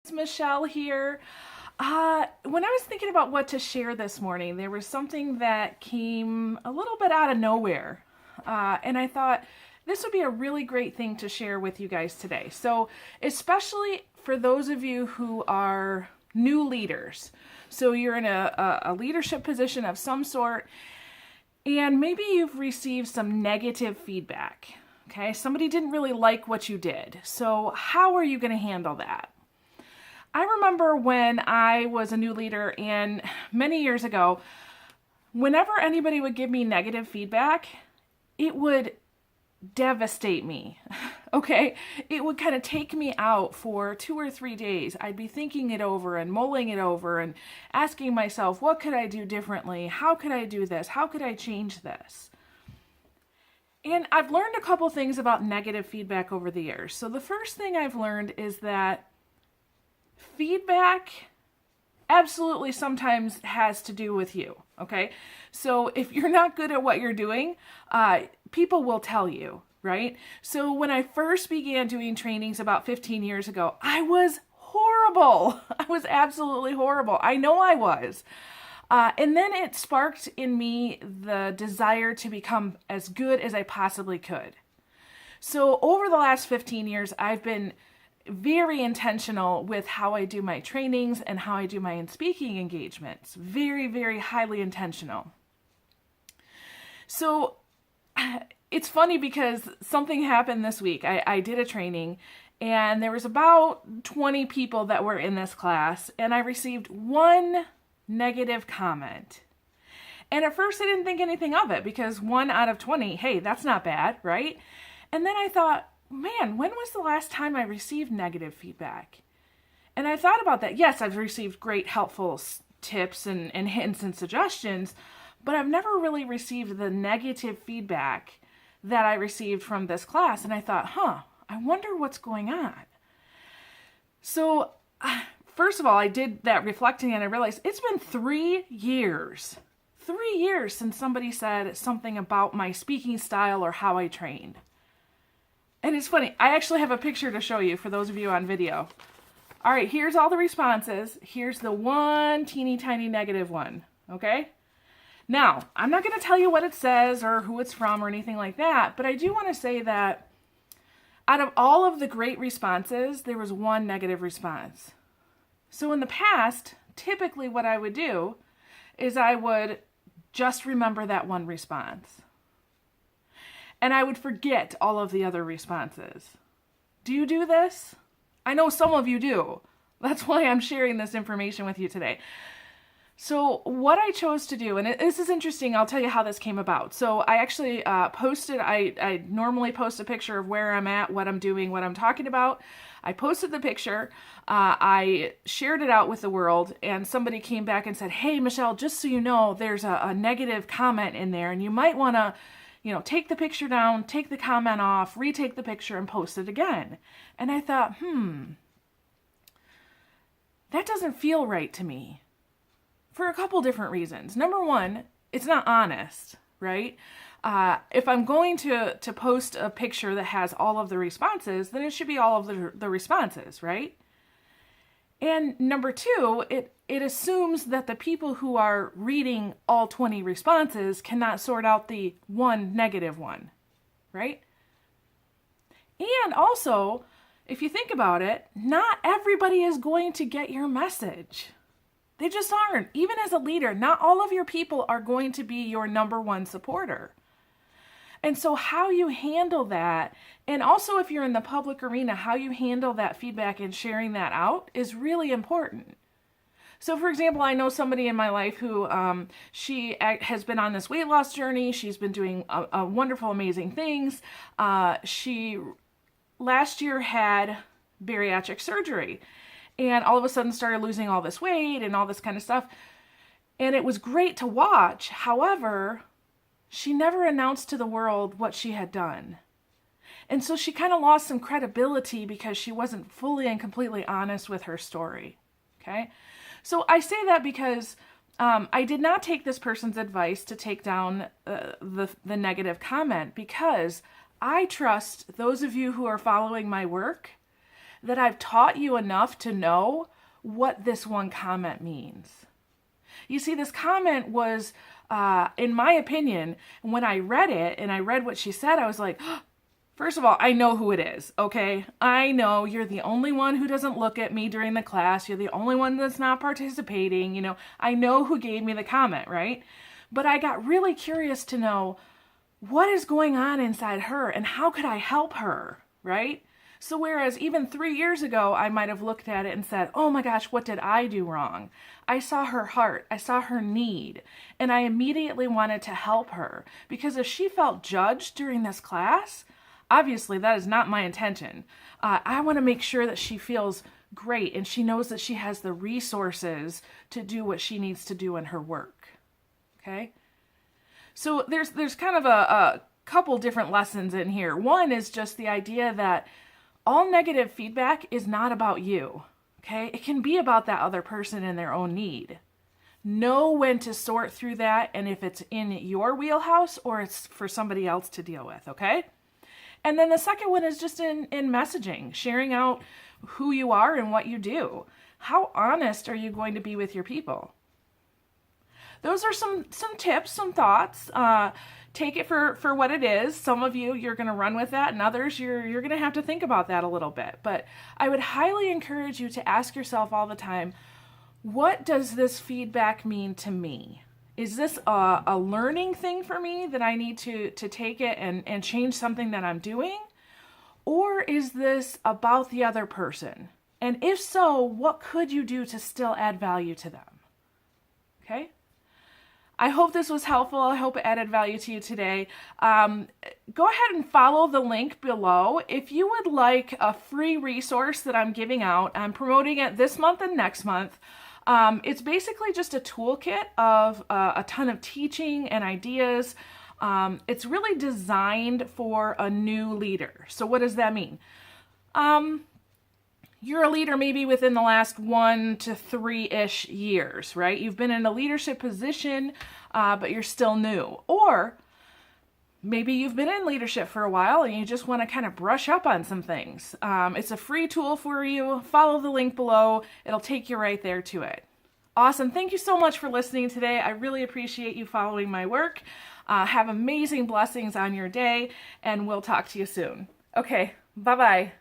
It's Michelle here. When I was thinking about what to share this morning, there was something that came a little bit out of nowhere. And I thought this would be a really great thing to share with you guys today. So, especially for those of you who are new leaders. So, you're in a leadership position of some sort, and maybe you've received some negative feedback. Okay, somebody didn't really like what you did. So, how are you going to handle that? I remember when I was a new leader and many years ago, whenever anybody would give me negative feedback, it would devastate me. Okay? It would kind of take me out for 2 or 3 days. I'd be thinking it over and mulling it over and asking myself, what could I do differently? How could I do this? How could I change this? And I've learned a couple things about negative feedback over the years. So the first thing I've learned is that feedback absolutely sometimes has to do with you, okay? So if you're not good at what you're doing, people will tell you, right? So when I first began doing trainings about 15 years ago, I was horrible. I was absolutely horrible. I know I was. And then it sparked in me the desire to become as good as I possibly could. So over the last 15 years, I've been very intentional with how I do my trainings and how I do my speaking engagements. Very, very highly intentional. So it's funny because something happened this week. I did a training and there was about 20 people that were in this class, and I received one negative comment. And at first I didn't think anything of it because 1 out of 20, hey, that's not bad, right? And then I thought, man, when was the last time I received negative feedback? And I thought about that. Yes, I've received great helpful tips and hints and suggestions, but I've never really received the negative feedback that I received from this class. And I thought, I wonder what's going on. So, first of all, I did that reflecting and I realized it's been 3 years. 3 years since somebody said something about my speaking style or how I trained. And it's funny, I actually have a picture to show you for those of you on video. All right, here's all the responses. Here's the one teeny tiny negative one, okay? Now, I'm not going to tell you what it says or who it's from or anything like that, but I do want to say that out of all of the great responses, there was one negative response. So in the past, typically what I would do is I would just remember that one response. And I would forget all of the other responses. Do you do this? I know some of you do. That's why I'm sharing this information with you today. So what I chose to do, and this is interesting, I'll tell you how this came about. So I actually posted, I normally post a picture of where I'm at, what I'm doing, what I'm talking about. I posted the picture, I shared it out with the world, and somebody came back and said, hey, Michelle, just so you know, there's a negative comment in there, and you might want to take the picture down, take the comment off, retake the picture, and post it again. And I thought, that doesn't feel right to me for a couple different reasons. Number one, it's not honest, right? If I'm going to post a picture that has all of the responses, then it should be all of the responses, right? And number two, it assumes that the people who are reading all 20 responses cannot sort out the one negative one, right? And also, if you think about it, not everybody is going to get your message. They just aren't. Even as a leader, not all of your people are going to be your number one supporter. And so how you handle that, and also if you're in the public arena, how you handle that feedback and sharing that out is really important. So for example, I know somebody in my life who she has been on this weight loss journey. She's been doing a wonderful, amazing things. She last year had bariatric surgery and all of a sudden started losing all this weight and all this kind of stuff. And it was great to watch. However, she never announced to the world what she had done. And so she kind of lost some credibility because she wasn't fully and completely honest with her story. Okay? So I say that because I did not take this person's advice to take down the negative comment, because I trust those of you who are following my work that I've taught you enough to know what this one comment means. You see, this comment was, in my opinion, when I read it and I read what she said, I was like, first of all, I know who it is, okay? I know you're the only one who doesn't look at me during the class. You're the only one that's not participating. You know, I know who gave me the comment, right? But I got really curious to know what is going on inside her and how could I help her, right? So whereas even 3 years ago, I might have looked at it and said, oh my gosh, what did I do wrong? I saw her heart, I saw her need, and I immediately wanted to help her because if she felt judged during this class, obviously that is not my intention. I want to make sure that she feels great and she knows that she has the resources to do what she needs to do in her work, okay? So there's kind of a couple different lessons in here. One is just the idea that all negative feedback is not about you, okay? It can be about that other person and their own need. Know when to sort through that and if it's in your wheelhouse or it's for somebody else to deal with, okay? And then the second one is just in messaging, sharing out who you are and what you do. How honest are you going to be with your people? Those are some tips, some thoughts. Take it for what it is. Some of you, you're going to run with that, and others, you're going to have to think about that a little bit. But I would highly encourage you to ask yourself all the time, what does this feedback mean to me? Is this a learning thing for me that I need to take it and change something that I'm doing? Or is this about the other person? And if so, what could you do to still add value to them? Okay? I hope this was helpful. I hope it added value to you today. Go ahead and follow the link below. If you would like a free resource that I'm giving out, I'm promoting it this month and next month. It's basically just a toolkit of a ton of teaching and ideas. It's really designed for a new leader. So what does that mean? You're a leader maybe within the last 1 to 3-ish years, right? You've been in a leadership position, but you're still new. Or maybe you've been in leadership for a while and you just want to kind of brush up on some things. It's a free tool for you. Follow the link below. It'll take you right there to it. Awesome. Thank you so much for listening today. I really appreciate you following my work. Have amazing blessings on your day, and we'll talk to you soon. Okay, bye-bye.